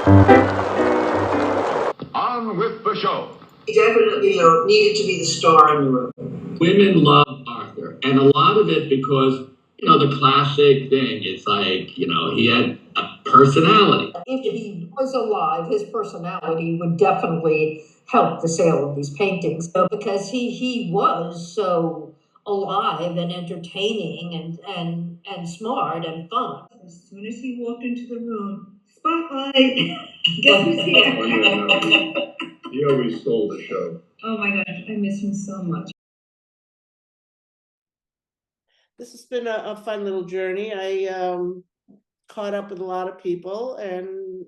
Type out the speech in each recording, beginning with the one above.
On with the show. He definitely, needed to be the star in the room. Women love Arthur, and a lot of it because, the classic thing, it's like, he had a personality. If he was alive, his personality would definitely help the sale of these paintings, because he was so alive and entertaining and smart and fun. As soon as he walked into the room, spotlight. Guess who's here? Oh, yeah, no, he always stole the show. Oh my gosh, I miss him so much. This has been a fun little journey. I caught up with a lot of people, and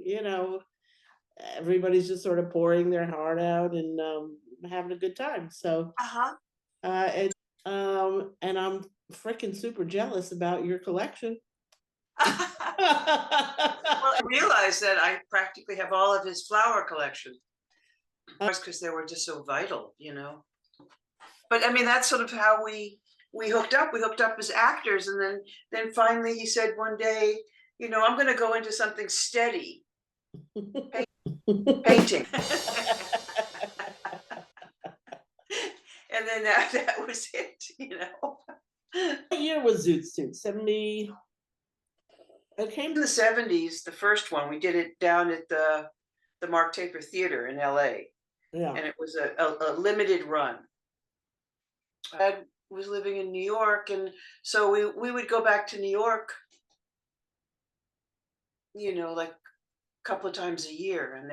everybody's just sort of pouring their heart out and having a good time. So, and I'm freaking super jealous about your collection. Well, I realized that I practically have all of his flower collection because they were just so vital, But I mean, that's sort of how we hooked up. We hooked up as actors, and then finally he said one day, I'm going to go into something steady, painting. And then that was it, What year was Zoot Suit? 70? It came in the 70s, the first one. We did it down at the Mark Taper Theater in LA. Yeah. And it was a limited run. I was living in New York, and so we would go back to New York, like a couple of times a year, and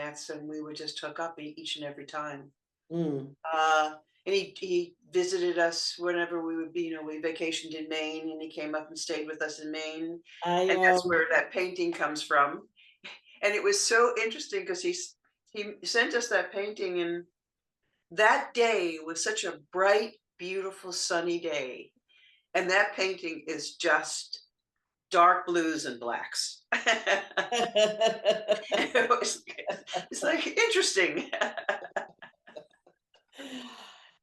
we would just hook up each and every time. Mm. And he visited us whenever we would be, we vacationed in Maine, and he came up and stayed with us in Maine. And that's where that painting comes from. And it was so interesting because he sent us that painting, and that day was such a bright, beautiful, sunny day. And that painting is just dark blues and blacks. It's like interesting.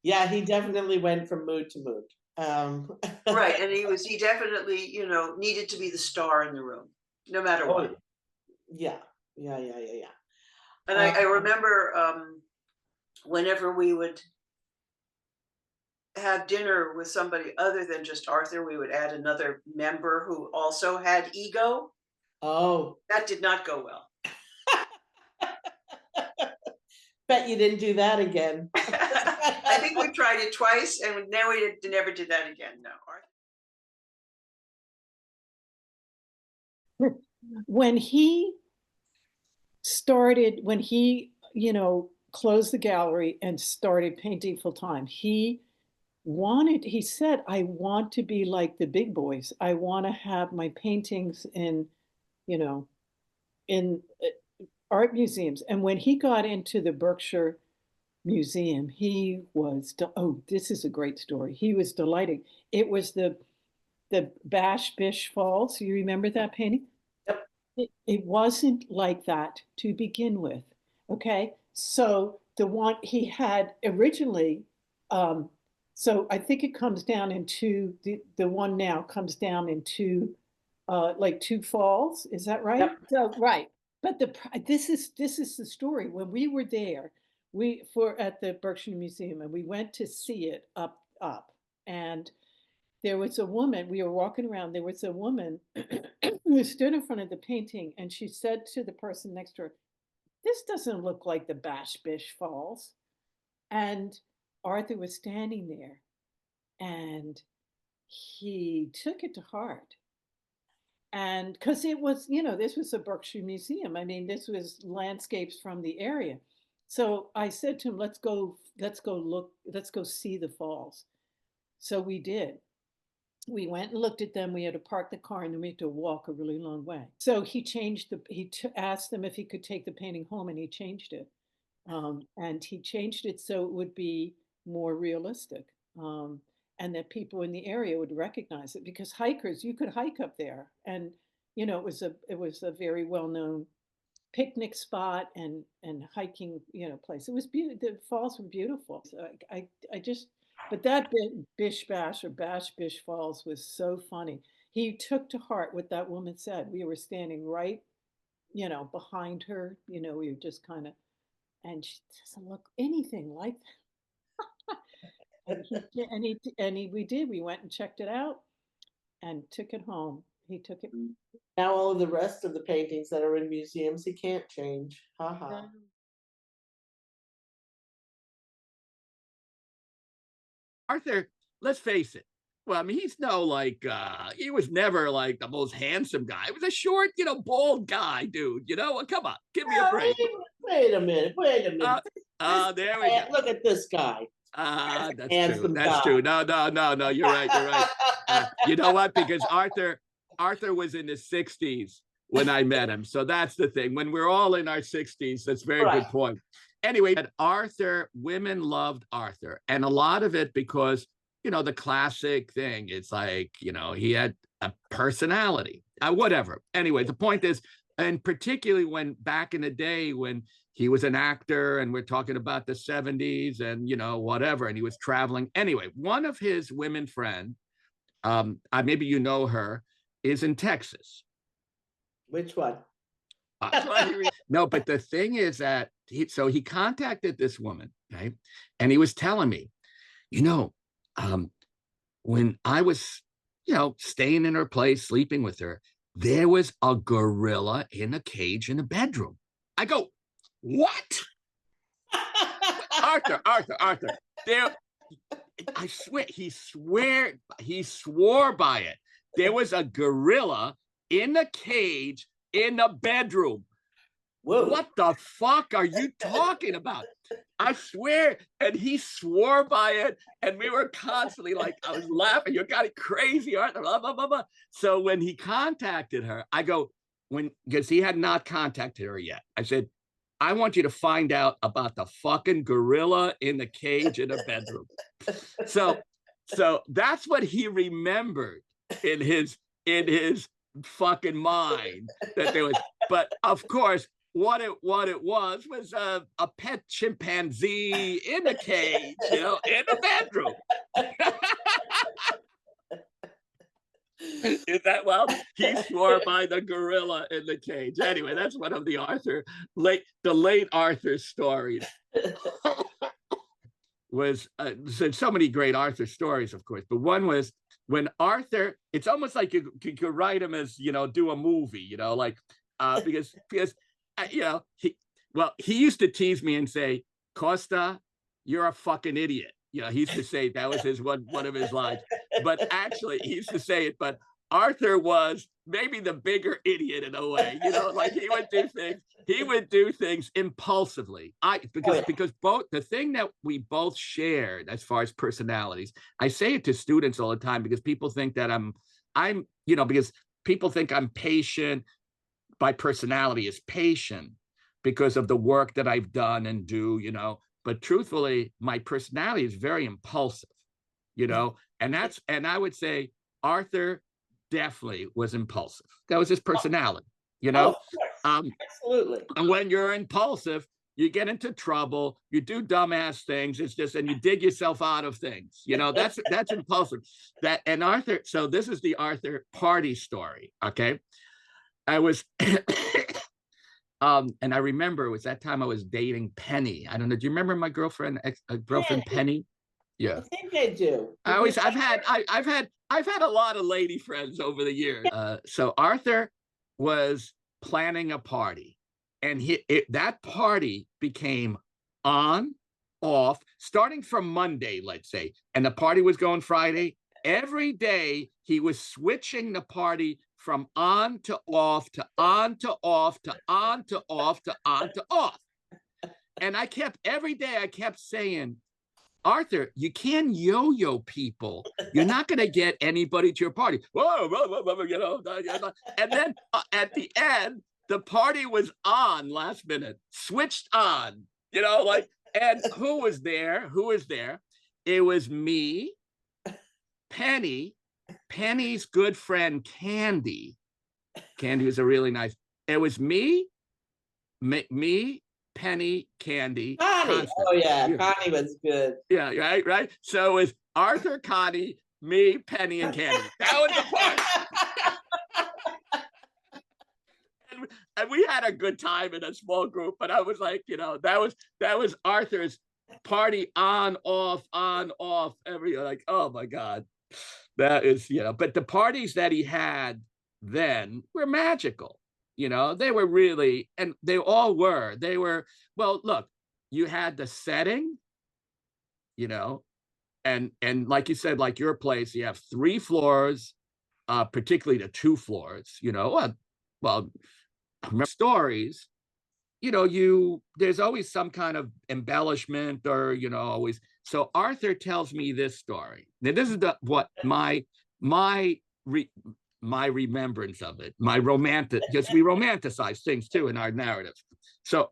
Yeah, he definitely went from mood to mood. Right, and he definitely, needed to be the star in the room, no matter what. Yeah. And I remember whenever we would have dinner with somebody other than just Arthur, we would add another member who also had ego. Oh. That did not go well. Bet you didn't do that again. I think we tried it twice, and then we never did that again. No. When he closed the gallery and started painting full time, he said, I want to be like the big boys. I want to have my paintings in art museums. And when he got into the Berkshire Museum, he was, this is a great story. He was delighted. It was the Bash Bish Falls. You remember that painting? Yep. It wasn't like that to begin with. Okay. So the one he had originally, so I think it comes down into the one now comes down into like two falls. Is that right? Yep. So right. But this is the story. When we were there, at the Berkshire Museum, and we went to see it up, and there was a woman. We were walking around. There was a woman who stood in front of the painting, and she said to the person next to her, "This doesn't look like the Bash Bish Falls." And Arthur was standing there, and he took it to heart. And because it was, this was a Berkshire Museum. I mean, this was landscapes from the area. So I said to him, let's go see the falls. So we did. We went and looked at them. We had to park the car, and then we had to walk a really long way. So he asked them if he could take the painting home, and he changed it. And he changed it so it would be more realistic. And that people in the area would recognize it, because hikers, you could hike up there, and it was a very well-known picnic spot and hiking place. It was beautiful. The falls were beautiful. So but that Bish Bash or Bash Bish Falls was so funny. He took to heart what that woman said. We were standing right you know, behind her, you know, we were just kind of, and she doesn't look anything like that. We did, we went and checked it out and took it home. He took it. Now all of the rest of the paintings that are in museums, he can't change. Haha. Arthur, let's face it. Well, I mean, he's no like he was never like the most handsome guy. He was a short, you know, bald guy, dude. You know, come on, give me a break. Wait a minute. There we go. Look at this guy. That's Handsome true. That's guy. true. No. You're right. You're right. You know what? Because Arthur was in his 60s when I met him. So that's the thing. When we're all in our 60s, that's a very good point. Anyway, Arthur, women loved Arthur. And a lot of it because, you know, the classic thing, it's like, you know, he had a personality, whatever. Anyway, the point is, and particularly when back in the day when he was an actor and we're talking about the 70s and, you know, whatever, and he was traveling. Anyway, one of his women friend, maybe you know her, is in Texas. Which one? No, but the thing is that he contacted this woman, right? And he was telling me, you know, when I was, you know, staying in her place, sleeping with her, there was a gorilla in a cage in the bedroom. I go, what? Arthur. There, I swear, he swore by it. There was a gorilla in a cage in the bedroom. Whoa. What the fuck are you talking about? I swear. And he swore by it. And we were constantly like, I was laughing. You got it crazy, Arthur. Blah, blah, blah, blah. So when he contacted her, I go, because he had not contacted her yet. I said, I want you to find out about the fucking gorilla in the cage in the bedroom. So that's what he remembered in his fucking mind that there was. But of course, what it was a pet chimpanzee in a cage, you know, in the bedroom. Is that well? He swore by the gorilla in the cage. Anyway, that's one of the late Arthur stories. Was so many great Arthur stories, of course, but one was when Arthur. It's almost like you could write him as, you know, do a movie, you know, like because you know, he used to tease me and say, Costa, you're a fucking idiot. You know, he used to say that was his one of his lines. But actually, he used to say it. But Arthur was maybe the bigger idiot in a way. You know, like he would do things impulsively. Because both the thing that we both shared as far as personalities, I say it to students all the time because people think that I'm you know, because people think I'm patient. My personality is patient because of the work that I've done and do, you know. But truthfully, my personality is very impulsive, you know, and I would say Arthur definitely was impulsive. That was his personality, you know. Absolutely. And when you're impulsive, you get into trouble, you do dumbass things. It's just, and you dig yourself out of things, you know. That's impulsive. And Arthur. So this is the Arthur party story. Okay, I was. And I remember it was that time I was dating Penny. I don't know. Do you remember my girlfriend, Penny? Yeah. I think I do. I've had a lot of lady friends over the years. So Arthur was planning a party, and that party became on, off, starting from Monday, let's say, and the party was going Friday. Every day he was switching the party from on to off to on to off to on to off to on to off. And every day I kept saying, Arthur, you can't yo-yo people. You're not going to get anybody to your party. Whoa, you know. And then at the end, the party was on last minute, switched on, you know, like, and who was there? It was me, Penny's good friend, Candy. Candy was a really nice. It was me, Penny, Candy. Connie. Oh yeah, Connie was good. Yeah, right. So it was Arthur, Connie, me, Penny, and Candy. That was the party. and we had a good time in a small group, but I was like, that was Arthur's party on, off, every, like, oh my God. That is, but the parties that he had then were magical. They were really, and they all were. They were, well, look, you had the setting, and like you said, like your place, you have 3 floors, particularly the 2 floors, well, stories, there's always some kind of embellishment or, always. So Arthur tells me this story. Now, this is what my remembrance of it, because we romanticize things too in our narrative. So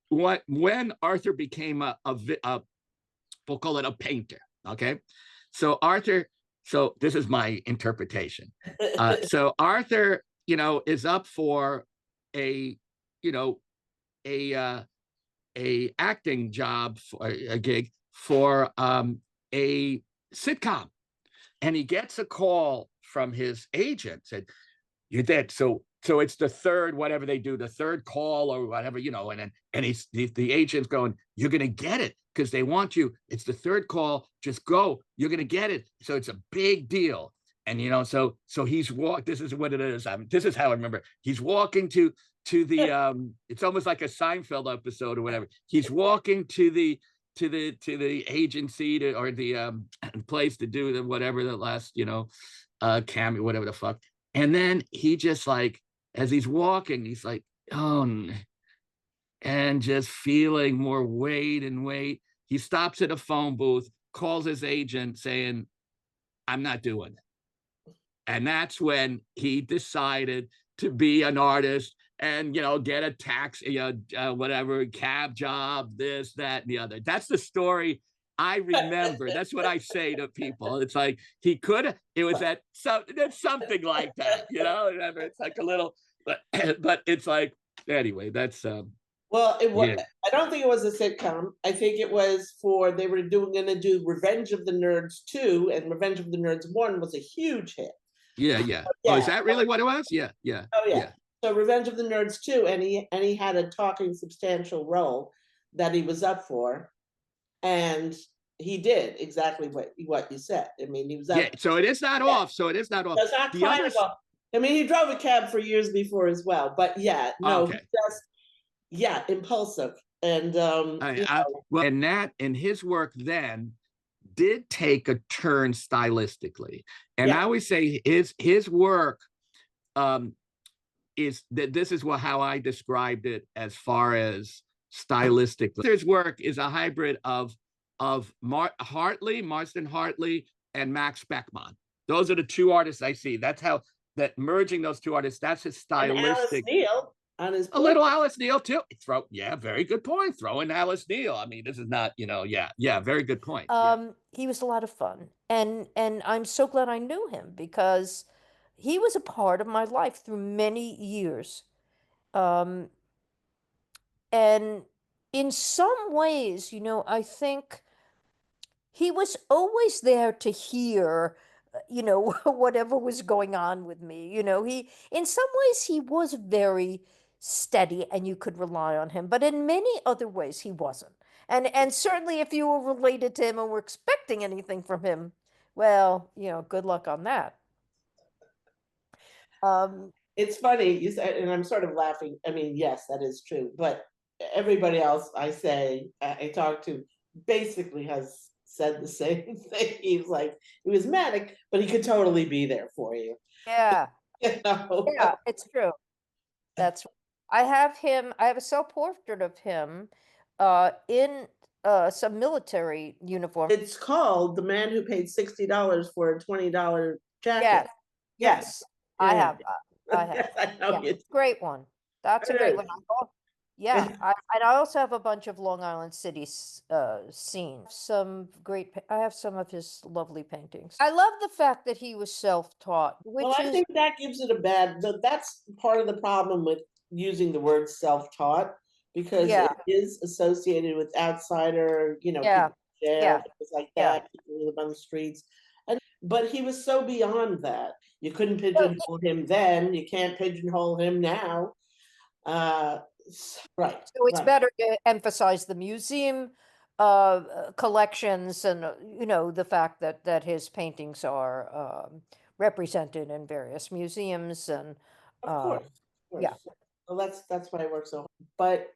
when Arthur became we'll call it a painter. Okay. So this is my interpretation. So Arthur, is up for a acting job, for a gig for a sitcom, and he gets a call from his agent, said, "You're dead." So it's the third, whatever they do, the third call or whatever, and the agent's going, "You're gonna get it because they want you. It's the third call. Just go. You're gonna get it." So it's a big deal. And so he's this is what it is. This is how I remember. He's walking to the it's almost like a Seinfeld episode or whatever. He's walking to the agency or the place to do the whatever, the last cameo, whatever the fuck. And then he just, like, as he's walking, he's like, oh, and just feeling more weight and weight. He stops at a phone booth, calls his agent saying, "I'm not doing it." And that's when he decided to be an artist and, get a taxi, whatever, cab job, this, that, and the other. That's the story I remember. That's what I say to people. It's like it was something like that, it's like a little, but it's like, anyway, that's, well, it was. Yeah. I don't think it was a sitcom. I think it was they were going to do Revenge of the Nerds 2, and Revenge of the Nerds 1 was a huge hit. Yeah. Yeah. Oh, is that really what it was? Yeah. Oh yeah. So Revenge of the Nerds 2, and he had a talking substantial role that he was up for, and he did exactly what you said. I mean, he was up. Yeah. So it is not off. So it is not off. It's not quite off. I mean, he drove a cab for years before as well, but yeah, no, okay. Impulsive. And and that, and his work then did take a turn stylistically, and I always say his work is that this is how I described it as far as stylistically. His work is a hybrid of Marston Hartley, and Max Beckmann. Those are the 2 artists I see. That's how that merging those 2 artists. That's his stylistic. And Alice Neal on his a little Alice Neal too. Very good point. Throw in Alice Neal. I mean, this is not, very good point. He was a lot of fun, and I'm so glad I knew him because he was a part of my life through many years. And in some ways, I think he was always there to hear, whatever was going on with me. In some ways, he was very steady and you could rely on him, but in many other ways, he wasn't. And certainly if you were related to him and were expecting anything from him, well, good luck on that. It's funny you said, and I'm sort of laughing. I mean, yes, that is true, but everybody else I talk to basically has said the same thing. He's like, he was manic, but he could totally be there for you. Yeah. Yeah, it's true. I have a self-portrait of him in some military uniform. It's called The Man Who Paid $60 for a $20 jacket. Yes. I have. Yes, I know It's a great one. That's a great one. Yeah, and I also have a bunch of Long Island City scenes. I have some of his lovely paintings. I love the fact that he was self-taught. I think that gives it that's part of the problem with using the word self-taught, because it is associated with outsider, people in jail, things like that, people who live on the streets. But he was so beyond that. You couldn't pigeonhole him then. You can't pigeonhole him now. Right. So it's right. better to emphasize the museum collections and, the fact that his paintings are represented in various museums and, Of uh, course, of yeah. course. Well, that's why I work so hard. But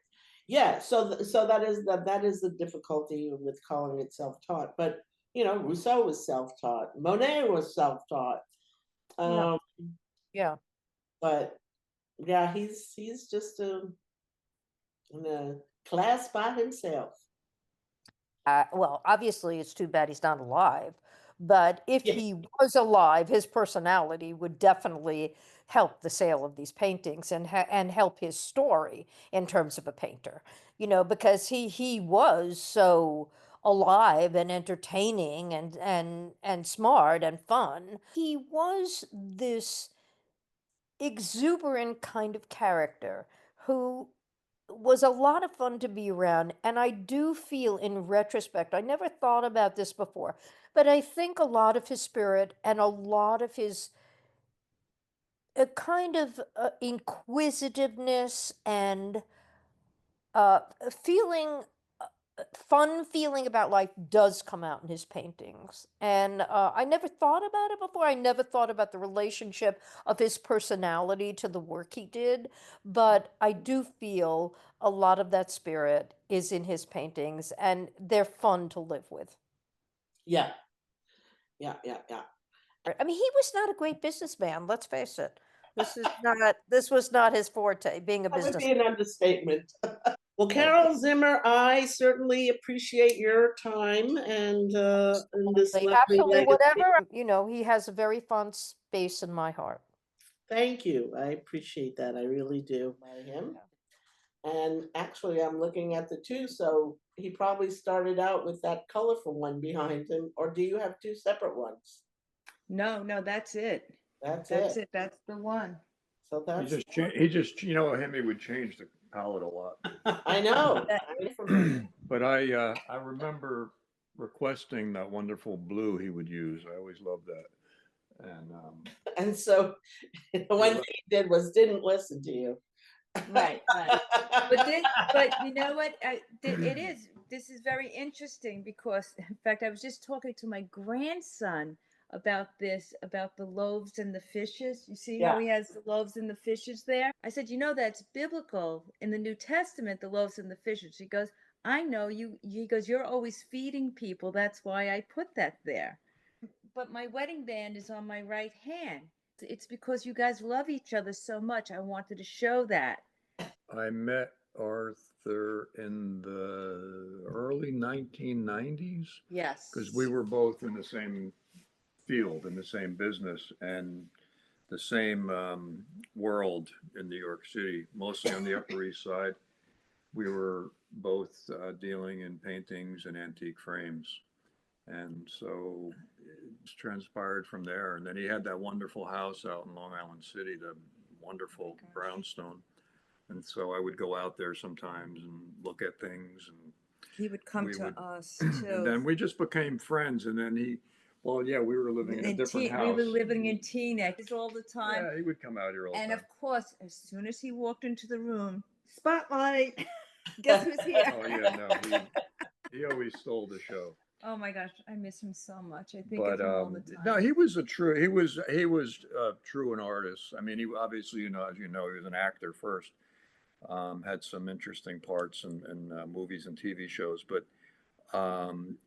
yeah, so that is the difficulty with calling it self-taught. But Rousseau was self-taught, Monet was self-taught. Yeah. Um, Yeah. but yeah, he's just in a class by himself. Well, obviously, it's too bad he's not alive. But if Yeah. he was alive, his personality would definitely help the sale of these paintings and help his story in terms of a painter. Because he was so alive and entertaining and smart and fun. He was this exuberant kind of character who was a lot of fun to be around. And I do feel in retrospect, I never thought about this before, but I think a lot of his spirit and a lot of his kind of inquisitiveness and uh, feeling fun feeling about life does come out in his paintings. And I never thought about it before. I never thought about the relationship of his personality to the work he did. But I do feel a lot of that spirit is in his paintings, and they're fun to live with. Yeah. Yeah. I mean, he was not a great businessman, let's face it. This was not his forte, being a That would be businessman. an understatement. Well, Carol Zimmer, I certainly appreciate your time and this lovely Absolutely, legacy. whatever. He has a very fun space in my heart. Thank you. I appreciate that. I really do. By him. And actually, I'm looking at the two, so he probably started out with that colorful one behind him. Or do you have two separate ones? No, that's it. That's That's it. it. That's the one. So He that's just him, he would change the palette a lot. I know. But I remember requesting that wonderful blue he would use. I always loved that. And And so the one thing he did was didn't listen to you. Right. But you know what? This is very interesting because, in fact, I was just talking to my grandson about about the loaves and the fishes. You see how he has the loaves and the fishes there? I said, that's biblical in the New Testament, the loaves and the fishes. He goes, I know you. He goes, you're always feeding people. That's why I put that there. But my wedding band is on my right hand. It's because you guys love each other so much. I wanted to show that. I met Arthur in the early 1990s. Yes. Because we were both in the same field, in the same business, and the same world in New York City, mostly on the Upper East Side. We were both dealing in paintings and antique frames. And so it's transpired from there. And then he had that wonderful house out in Long Island City, the wonderful brownstone. And so I would go out there sometimes and look at things. And he would come to us too. And then we just became friends. And then we were living in a different house. We were living in Teaneck all the time. Yeah, he would come out here all the time. And of course, as soon as he walked into the room, spotlight. Guess who's here? Oh yeah, no, he always stole the show. Oh my gosh, I miss him so much. I think of him all the time. No, he was true an artist. I mean, he obviously, as you know, he was an actor first. Had some interesting parts in movies and TV shows, but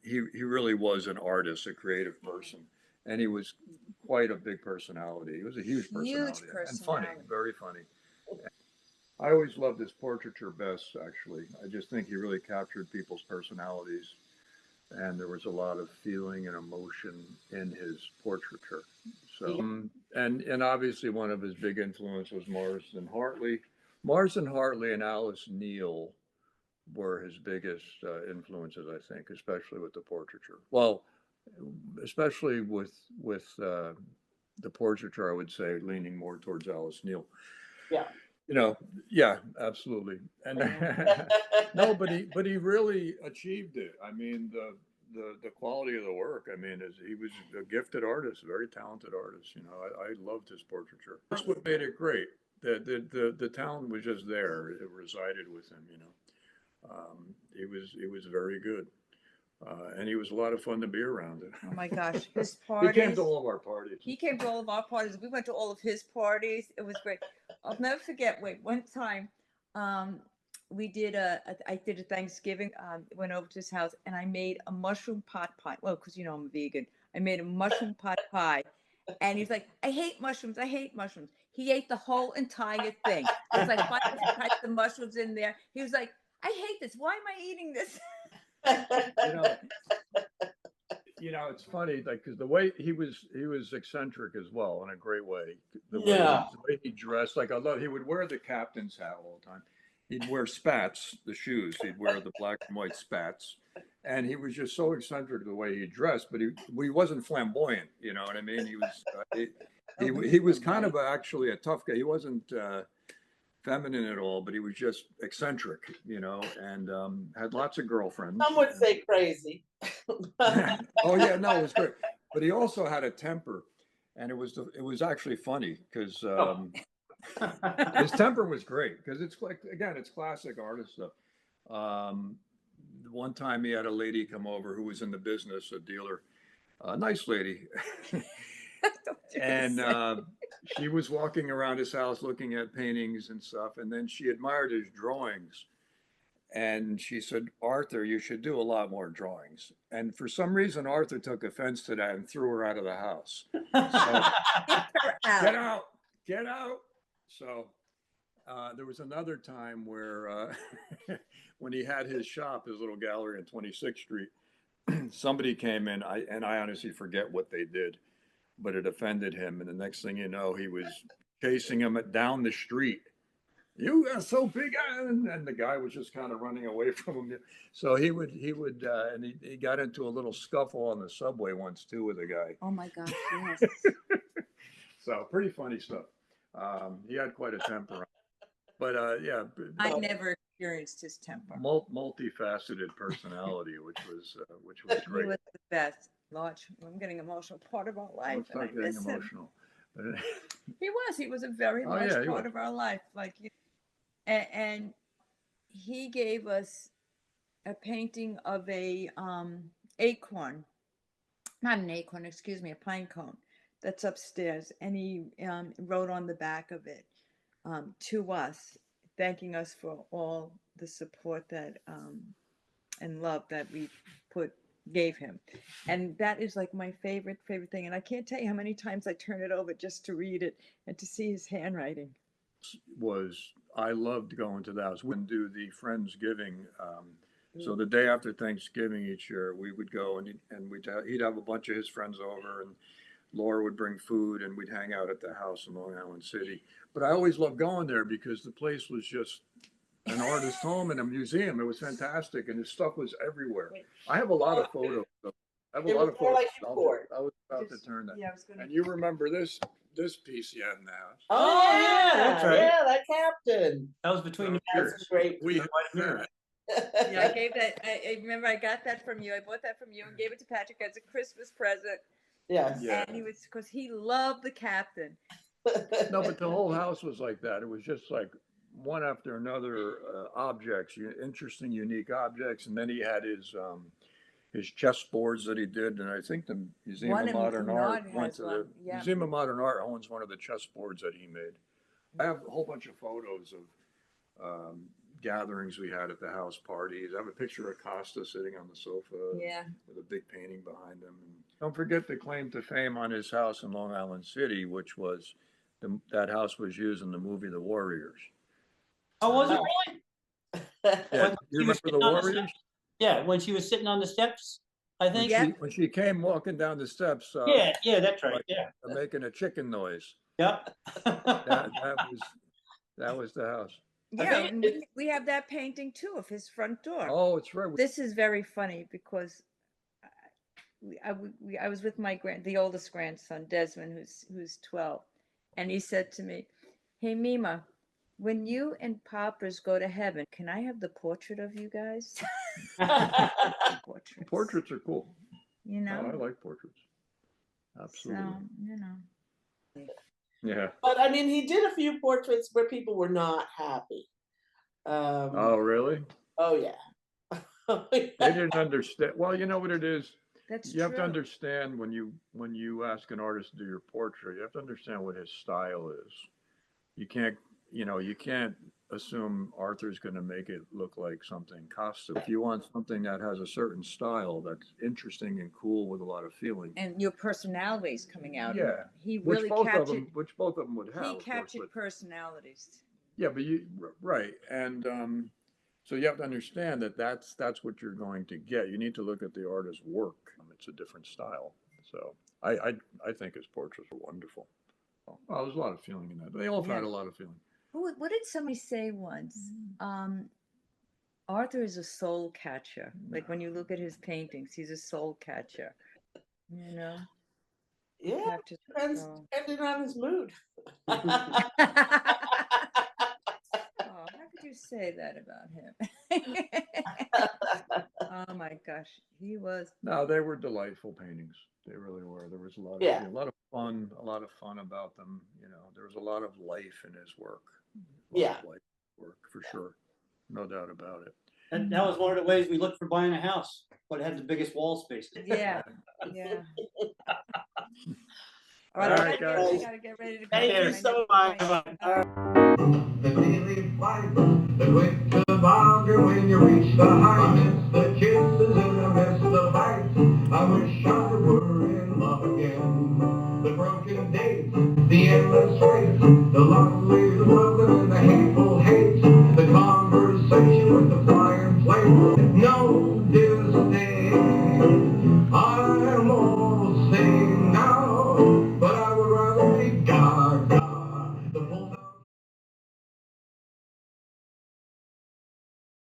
he really was an artist, a creative person, and he was quite a big personality. He was a huge personality. And funny, very funny. I always loved his portraiture best, actually. I just think he really captured people's personalities, and there was a lot of feeling and emotion in his portraiture. So, and obviously one of his big influences was Marsden Hartley. Marsden Hartley and Alice Neel were his biggest influences, I think, especially with the portraiture. Well, especially with the portraiture, I would say, leaning more towards Alice Neel. Yeah. Yeah, absolutely. And no, but he really achieved it. I mean, the quality of the work. I mean, he was a gifted artist, a very talented artist. I loved his portraiture. That's what made it great. the talent was just there. It resided with him, you know. He was very good. And he was a lot of fun to be around. Oh my gosh, his He parties. came to all of our parties. He came to all of our parties. We went to all of his parties. It was great. I'll never forget. Wait, one time, we did I did a Thanksgiving. Went over to his house and I made a mushroom pot pie. Well, because you know I'm a vegan. I made a mushroom pot pie, and he's like, "I hate mushrooms. I hate mushrooms." He ate the whole entire thing. There's like 5 different types of mushrooms in there. He was like, "I hate this. Why am I eating this?" You know, it's funny, like, because the way he was eccentric as well in a great way. The way he dressed, like, he would wear the captain's hat all the time. He'd wear spats, the shoes. He'd wear the black and white spats, and he was just so eccentric the way he dressed. But he wasn't flamboyant. You know what I mean? He was he was kind of actually a tough guy. He wasn't feminine at all, but he was just eccentric, you know, and had lots of girlfriends. Some would say crazy. Oh yeah, no, it was great. But he also had a temper, and it was actually funny because his temper was great because it's like, again, it's classic artist stuff. One time he had a lady come over who was in the business, a dealer, a nice lady. And she was walking around his house looking at paintings and stuff, and then she admired his drawings. And she said, "Arthur, you should do a lot more drawings." And for some reason, Arthur took offense to that and threw her out of the house. So, get out, get out. So there was another time where when he had his shop, his little gallery on 26th Street, somebody came in, and I honestly forget what they did, but it offended him. And the next thing you know, he was chasing him down the street. "You are so big," and the guy was just kind of running away from him. So he would, and he got into a little scuffle on the subway once too with a guy. Oh my gosh, yes. So pretty funny stuff. He had quite a temper, but yeah. I never experienced his temper. Multifaceted personality, which was great. He was the best. Lodge, I'm getting emotional. Part of our life. Let's not getting emotional. He was a very large part of our life. Like, and he gave us a painting of a acorn, not an acorn, excuse me, a pine cone that's upstairs, and he wrote on the back of it to us, thanking us for all the support that and love that we gave him. And that is like my favorite thing. And I can't tell you how many times I turn it over just to read it and to see his handwriting. I loved going to the house. We'd do the Friendsgiving. So the day after Thanksgiving each year, we would go and he'd have a bunch of his friends over, and Laura would bring food, and we'd hang out at the house in Long Island City. But I always loved going there because the place was just an artist home and a museum. It was fantastic, and his stuff was everywhere. I have a lot of photos. I was about to turn that. Yeah, I was gonna. And you remember this piece you had in the house? Oh yeah, that's right. Yeah, that captain. That was between the That's years. great. We had that. Yeah, I gave that. I remember I got that from you. I bought that from you and gave it to Patrick as a Christmas present. Yes. Yeah. And because he loved the captain. No, but the whole house was like that. It was just like one after another objects, interesting, unique objects. And then he had his chessboards that he did, and I think the Museum of Modern Art Museum of Modern Art owns one of the chessboards that he made. I have a whole bunch of photos of gatherings we had at the house, parties. I have a picture of Costa sitting on the sofa with a big painting behind him. And don't forget the claim to fame on his house in Long Island City, which was that house was used in the movie The Warriors. Oh, was it really? Yeah, you remember The Warriors? Yeah, when she was sitting on the steps, I think. When she came walking down the steps. Yeah, that's right. Yeah, making a chicken noise. Yep. that was the house. Yeah, and we have that painting too of his front door. Oh, it's right. This is very funny because I was with the oldest grandson, Desmond, who's 12, and he said to me, "Hey, Mima, when you and Poppers go to heaven, can I have the portrait of you guys?" Portraits are cool. You know, I like portraits. Absolutely. So, Yeah. But I mean, he did a few portraits where people were not happy. Oh, really? Oh yeah. They didn't understand. Well, you know what it is? That's You have to true. understand when you ask an artist to do your portrait, you have to understand what his style is. You can't, you can't assume Arthur's going to make it look like something costume. If you want something that has a certain style that's interesting and cool with a lot of feeling. And your personalities coming out. Yeah. He Which really both of captured. them, which both of them would have, He of course, captured but personalities. yeah, but right. And so you have to understand that that's what you're going to get. You need to look at the artist's work. It's a different style. So I think his portraits are wonderful. Well, there's a lot of feeling in that. They all had a lot of feeling. What did somebody say once? Arthur is a soul catcher. Like when you look at his paintings, he's a soul catcher. You know? Yeah, depending on his mood. Oh, how could you say that about him? Oh my gosh, he was. No, they were delightful paintings. They really were. There was a lot of fun about them. There was a lot of life in his work. Life work for sure, no doubt about it. And that was one of the ways we looked for buying a house, but it had the biggest wall space. Yeah, yeah. All right, guys. I gotta get ready to go. Thank you so much. The daily flight that went to the boundary when you reach the heights, the kisses and the mess, the fights. I wish I were in love again. The broken days, the endless race, the long way to